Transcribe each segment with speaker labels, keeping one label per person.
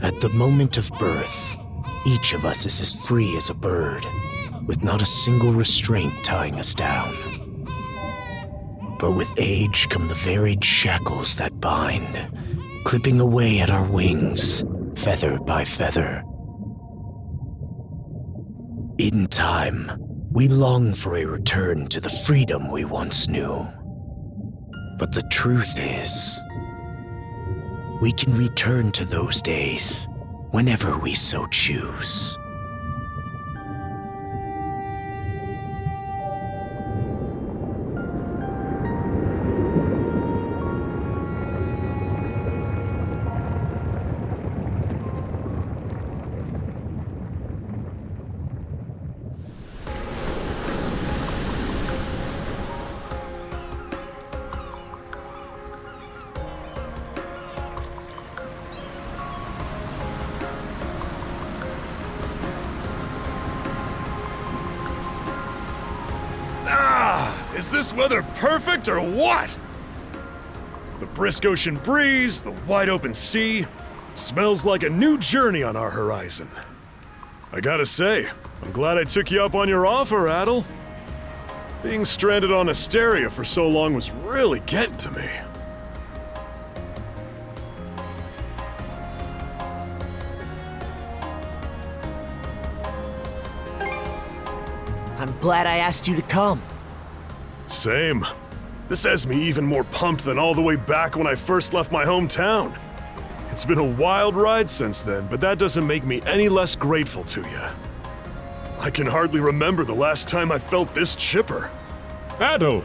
Speaker 1: At the moment of birth, each of us is as free as a bird, with not a single restraint tying us down. But with age come the varied shackles that bind, clipping away at our wings, feather by feather. In time, we long for a return to the freedom we once knew. But the truth is, we can return to those days whenever we so choose.
Speaker 2: Is this weather perfect or what? The brisk ocean breeze, the wide open sea, smells like a new journey on our horizon. I gotta say, I'm glad I took you up on your offer, Adel. Being stranded on Asteria for so long was really getting to me.
Speaker 3: I'm glad I asked you to come.
Speaker 2: Same. This has me even more pumped than all the way back when I first left my hometown. It's been a wild ride since then, but that doesn't make me any less grateful to you. I can hardly remember the last time I felt this chipper.
Speaker 4: Adel!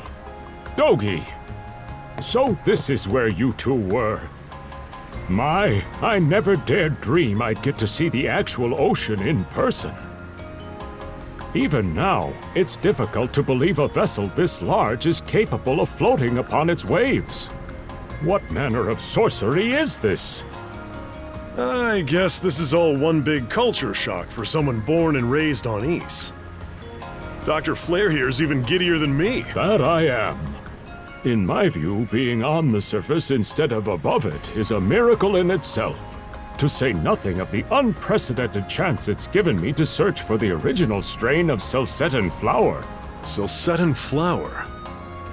Speaker 4: Dogi! So this is where you two were. My, I never dared dream I'd get to see the actual ocean in person. Even now, it's difficult to believe a vessel this large is capable of floating upon its waves. What manner of sorcery is this?
Speaker 2: I guess this is all one big culture shock for someone born and raised on Ys. Dr. Flair here's even giddier than me.
Speaker 4: That I am. In my view, being on the surface instead of above it is a miracle in itself. To say nothing of the unprecedented chance it's given me to search for the original strain of Selcetan flower.
Speaker 2: Selcetan flower?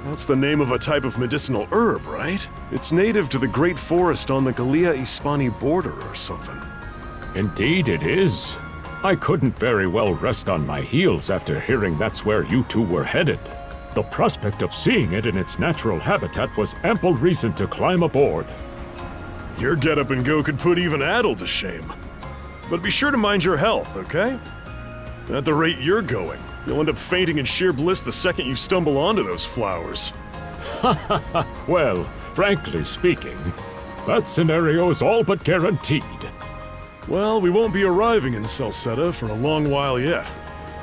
Speaker 2: That's the name of a type of medicinal herb, right? It's native to the Great Forest on the Gallia-Hispani border or something.
Speaker 4: Indeed it is. I couldn't very well rest on my heels after hearing that's where you two were headed. The prospect of seeing it in its natural habitat was ample reason to climb aboard.
Speaker 2: Your get-up and go could put even Adel to shame. But be sure to mind your health, okay? At the rate you're going, you'll end up fainting in sheer bliss the second you stumble onto those flowers.
Speaker 4: Well, frankly speaking, That scenario's all but guaranteed.
Speaker 2: Well, we won't be arriving in Salsetta for a long while yet.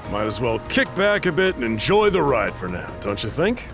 Speaker 2: Might as well kick back a bit and enjoy the ride for now, don't you think?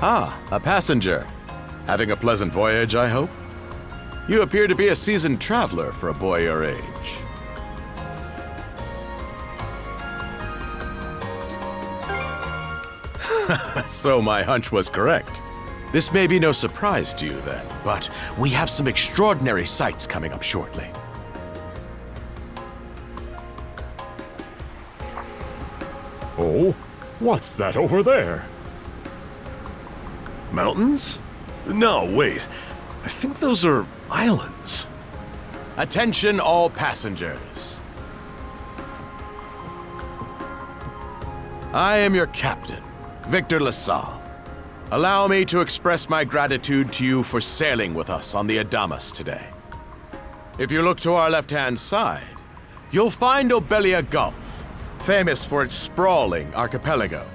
Speaker 5: Ah, a passenger. Having a pleasant voyage, I hope? You appear to be a seasoned traveler for a boy your age. So my hunch was correct. This may be no surprise to you then, but we have some extraordinary sights coming up shortly.
Speaker 4: Oh? What's that over there?
Speaker 2: Mountains? No, wait. I think those are islands.
Speaker 5: Attention all passengers. I am your captain, Victor LaSalle. Allow me to express my gratitude to you for sailing with us on the Adamas today. If you look to our left-hand side, you'll find Obelia Gulf, famous for its sprawling archipelago.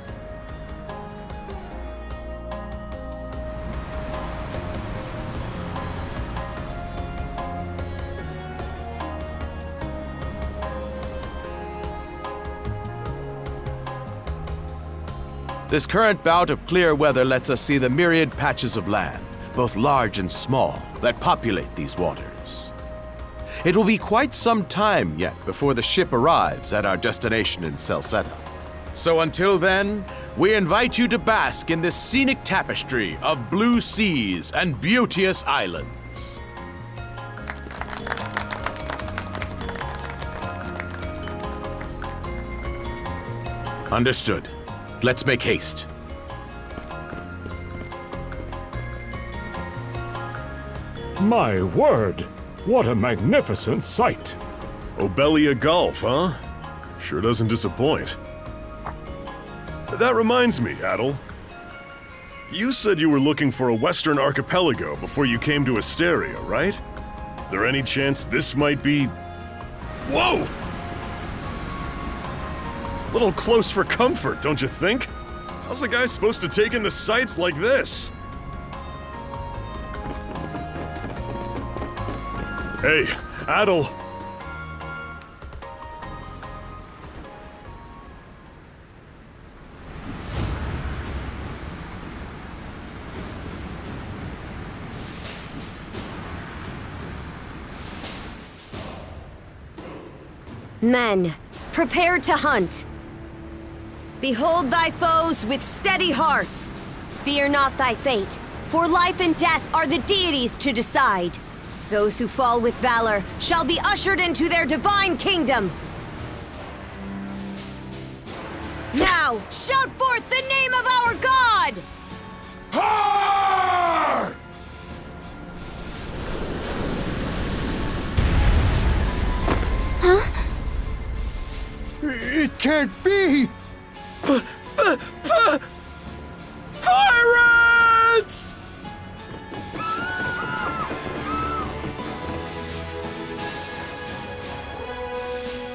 Speaker 5: This current bout of clear weather lets us see the myriad patches of land, both large and small, that populate these waters. It will be quite some time yet before the ship arrives at our destination in Salsetta. So until then, we invite you to bask in this scenic tapestry of blue seas and beauteous islands. Understood. Let's make haste.
Speaker 4: My word! What a magnificent sight!
Speaker 2: Obelia Gulf, huh? Sure doesn't disappoint. That reminds me, Adel. You said you were looking for a western archipelago before you came to Asteria, right? There any chance this might be... Whoa! Little close for comfort, don't you think? How's a guy supposed to take in the sights like this? Hey, Adel.
Speaker 6: Men, prepare to hunt. Behold thy foes with steady hearts. Fear not thy fate, for life and death are the deities to decide. Those who fall with valor shall be ushered into their divine kingdom. Now, shout forth the name of our god!
Speaker 2: Har!
Speaker 7: It can't be!
Speaker 2: Pirates!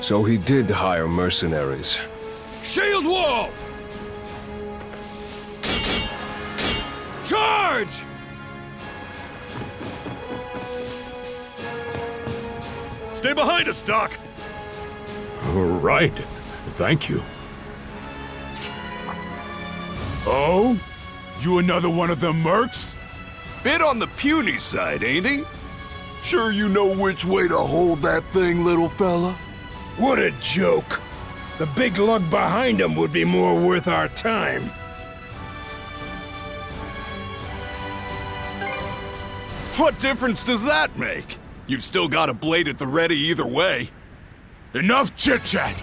Speaker 7: So he did hire mercenaries.
Speaker 2: Shield wall! Charge! Stay behind us, Doc!
Speaker 4: Right. Thank you.
Speaker 8: Oh? You another one of them mercs? Bit on the puny side, ain't he? Sure you know which way to hold that thing, little fella?
Speaker 9: What a joke. The big lug behind him would be more worth our time.
Speaker 8: What difference does that make? You've still got a blade at the ready either way. Enough chit-chat!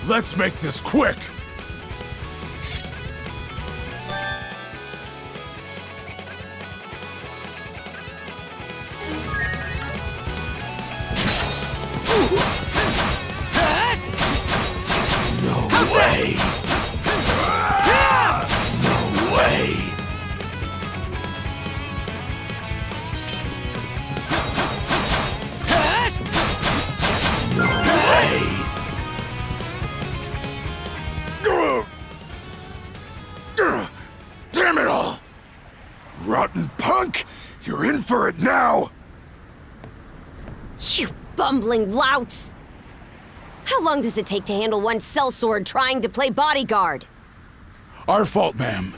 Speaker 8: Let's make this quick!
Speaker 1: No way! No way! No way!
Speaker 8: Damn it all! Rotten punk! You're in for it now!
Speaker 6: You bumbling louts! How long does it take to handle one sellsword trying to play bodyguard?
Speaker 8: Our fault, ma'am.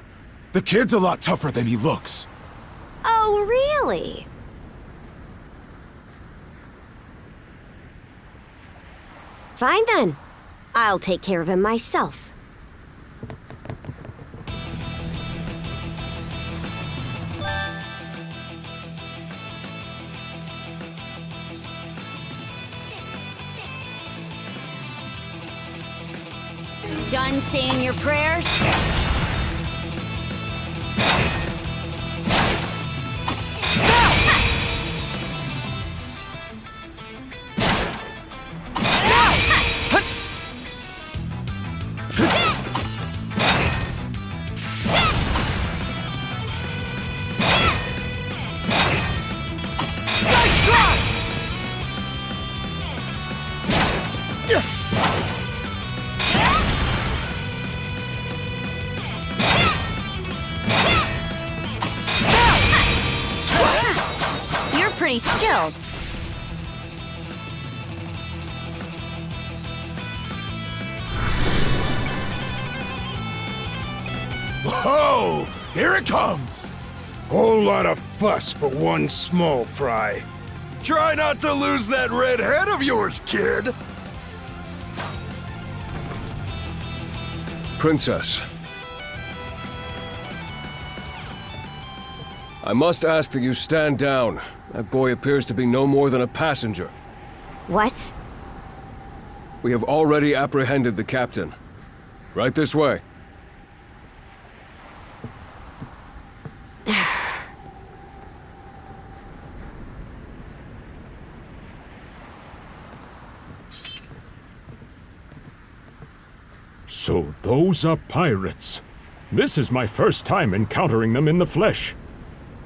Speaker 8: The kid's a lot tougher than he looks.
Speaker 6: Oh, really? Fine then. I'll take care of him myself. Done saying your prayers? You're pretty skilled.
Speaker 8: Whoa! Here it comes!
Speaker 9: Whole lot of fuss for one small fry.
Speaker 8: Try not to lose that red head of yours, kid!
Speaker 7: Princess. I must ask that you stand down. That boy appears to be no more than a passenger.
Speaker 6: What?
Speaker 7: We have already apprehended the captain. Right this way.
Speaker 4: So those are pirates. This is my first time encountering them in the flesh.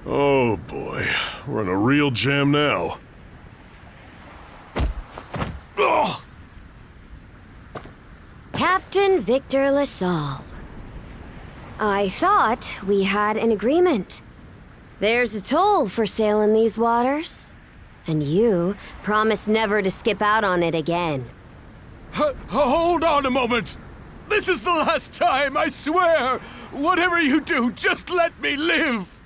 Speaker 2: Oh boy, we're in a real jam now. Ugh.
Speaker 6: Captain Victor LaSalle. I thought we had an agreement. There's a toll for sailing these waters. And you promised never to skip out on it again.
Speaker 8: Hold on a moment! This is the last time, I swear! Whatever you do, just let me live!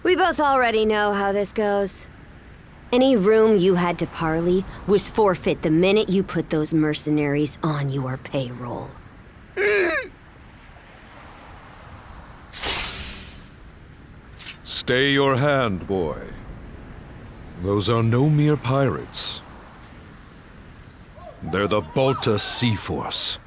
Speaker 6: We both already know how this goes. Any room you had to parley was forfeit the minute you put those mercenaries on your payroll.
Speaker 8: Stay your hand, boy. Those are no mere pirates. They're the Balta Sea Force.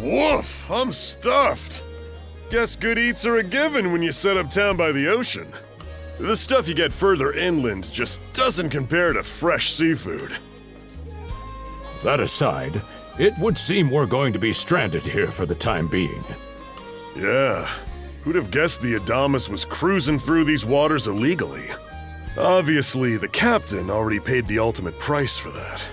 Speaker 2: Woof! I'm stuffed! Guess good eats are a given when you set up town by the ocean. The stuff you get further inland just doesn't compare to fresh seafood.
Speaker 4: That aside, it would seem we're going to be stranded here for the time being.
Speaker 2: Yeah, who'd have guessed the Adamas was cruising through these waters illegally? Obviously, the captain already paid the ultimate price for that.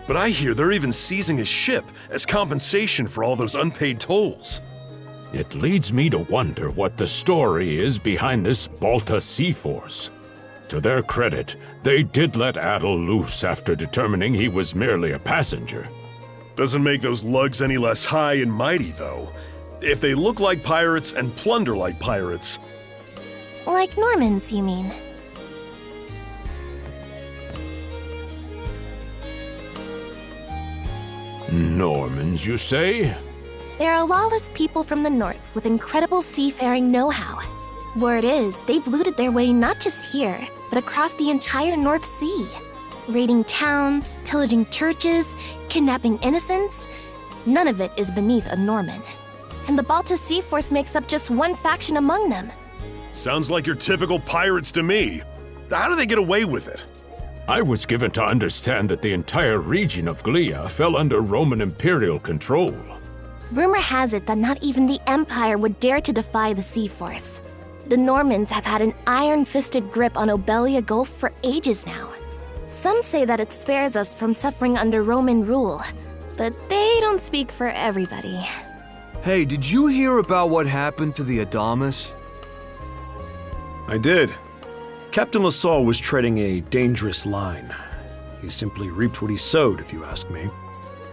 Speaker 2: But I hear they're even seizing his ship as compensation for all those unpaid tolls.
Speaker 4: It leads me to wonder what the story is behind this Balta Sea Force. To their credit, they did let Adel loose after determining he was merely a passenger.
Speaker 2: Doesn't make those lugs any less high and mighty, though. If they look like pirates and plunder like pirates...
Speaker 10: Like Normans, you mean?
Speaker 4: Normans, you say?
Speaker 10: They're a lawless people from the north with incredible seafaring know-how. Word is, they've looted their way not just here, but across the entire North Sea. Raiding towns, pillaging churches, kidnapping innocents. None of it is beneath a Norman. And the Balta Sea Force makes up just one faction among them.
Speaker 2: Sounds like your typical pirates to me. How do they get away with it?
Speaker 4: I was given to understand that the entire region of Glia fell under Roman imperial control.
Speaker 10: Rumor has it that not even the Empire would dare to defy the Sea Force. The Normans have had an iron-fisted grip on Obelia Gulf for ages now. Some say that it spares us from suffering under Roman rule, but they don't speak for everybody.
Speaker 11: Hey, did you hear about what happened to the Adamas? I did. Captain Lasalle was treading a dangerous line. He simply reaped what he sowed, if you ask me.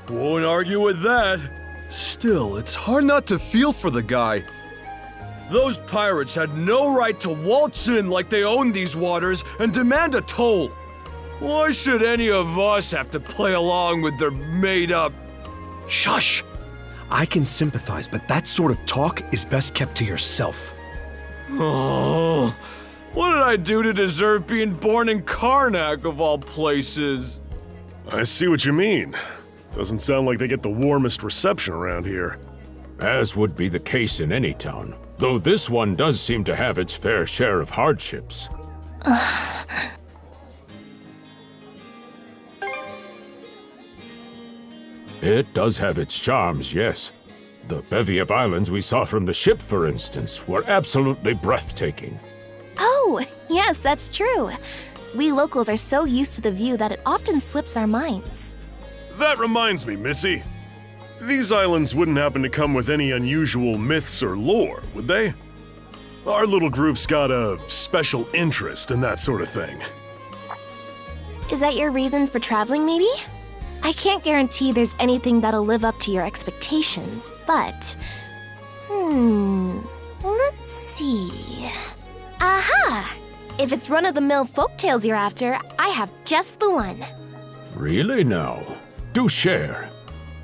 Speaker 9: Won't argue with that.
Speaker 12: Still, it's hard not to feel for the guy.
Speaker 9: Those pirates had no right to waltz in like they owned these waters and demand a toll. Why should any of us have to play along with their made-up...
Speaker 11: Shush! I can sympathize, but that sort of talk is best kept to yourself.
Speaker 9: Oh, what did I do to deserve being born in Karnak, of all places?
Speaker 2: I see what you mean. Doesn't sound like they get the warmest reception around here.
Speaker 4: As would be the case in any town, though this one does seem to have its fair share of hardships. It does have its charms, yes. The bevy of islands we saw from the ship, for instance, were absolutely breathtaking.
Speaker 10: Oh, yes, that's true. We locals are so used to the view that it often slips our minds.
Speaker 2: That reminds me, Missy. These islands wouldn't happen to come with any unusual myths or lore, would they? Our little group's got a special interest in that sort of thing.
Speaker 10: Is that your reason for traveling, maybe? I can't guarantee there's anything that'll live up to your expectations, but... let's see... Aha! If it's run-of-the-mill folktales you're after, I have just the one.
Speaker 4: Really now? Do share.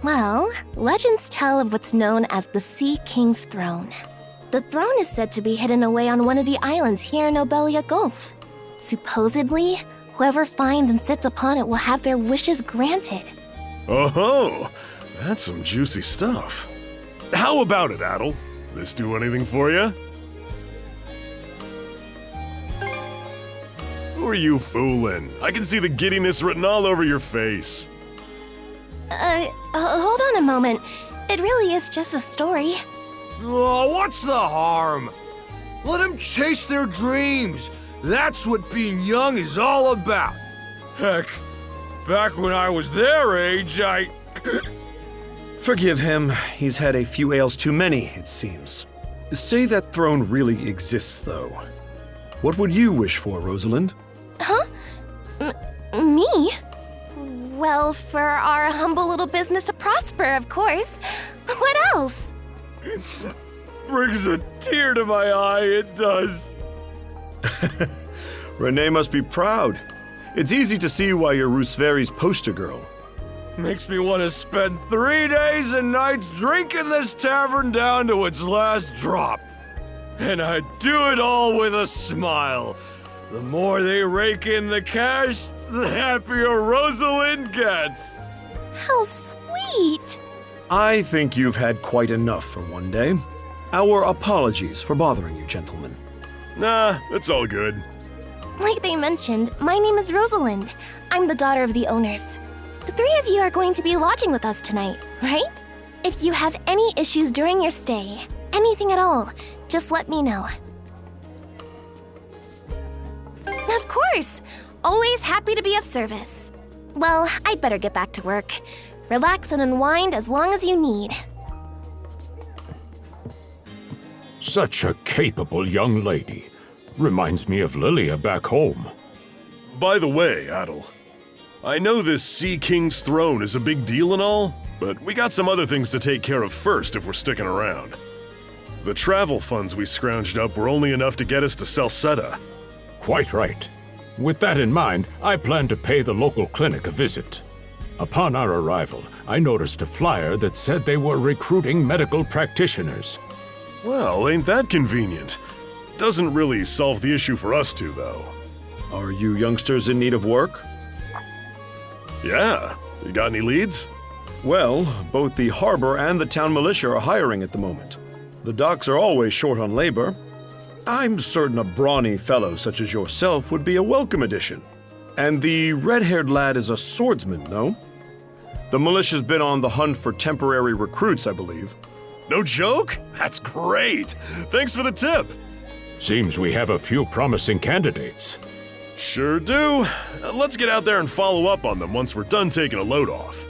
Speaker 10: Well, legends tell of what's known as the Sea King's Throne. The throne is said to be hidden away on one of the islands here in Obelia Gulf. Supposedly, whoever finds and sits upon it will have their wishes granted.
Speaker 2: Oh, that's some juicy stuff. How about it, Adel? This do anything for you? Who are you fooling? I can see the giddiness written all over your face.
Speaker 10: Hold on a moment. It really is just a story.
Speaker 9: Oh, what's the harm? Let them chase their dreams. That's what being young is all about. Heck, back when I was their age,
Speaker 11: Forgive him. He's had a few ales too many, it seems. Say that throne really exists, though. What would you wish for, Rosalind?
Speaker 10: Huh? Me? Well, for our humble little business to prosper, of course. What else?
Speaker 9: Brings a tear to my eye, it does.
Speaker 11: Renee must be proud. It's easy to see why you're Rooseveri's poster girl.
Speaker 9: Makes me want to spend 3 days and nights drinking this tavern down to its last drop. And I do it all with a smile. The more they rake in the cash, the happier Rosalind gets.
Speaker 10: How sweet!
Speaker 11: I think you've had quite enough for one day. Our apologies for bothering you, gentlemen.
Speaker 2: Nah, it's all good.
Speaker 10: Like they mentioned, my name is Rosalind. I'm the daughter of the owners. The three of you are going to be lodging with us tonight, right? If you have any issues during your stay, anything at all, just let me know. Of course! Always happy to be of service. Well, I'd better get back to work. Relax and unwind as long as you need.
Speaker 4: Such a capable young lady. Reminds me of Lilia back home.
Speaker 2: By the way, Adel, I know this Sea King's throne is a big deal and all, but we got some other things to take care of first if we're sticking around. The travel funds we scrounged up were only enough to get us to Salsetta.
Speaker 4: Quite right. With that in mind, I plan to pay the local clinic a visit. Upon our arrival, I noticed a flyer that said they were recruiting medical practitioners.
Speaker 2: Well, ain't that convenient? Doesn't really solve the issue for us two, though.
Speaker 11: Are you youngsters in need of work?
Speaker 2: Yeah. You got any leads?
Speaker 11: Well, both the harbor and the town militia are hiring at the moment. The docks are always short on labor. I'm certain a brawny fellow such as yourself would be a welcome addition. And the red-haired lad is a swordsman, no? The militia's been on the hunt for temporary recruits, I believe.
Speaker 2: No joke? That's great! Thanks for the tip!
Speaker 4: Seems we have a few promising candidates.
Speaker 2: Sure do. Let's get out there and follow up on them once we're done taking a load off.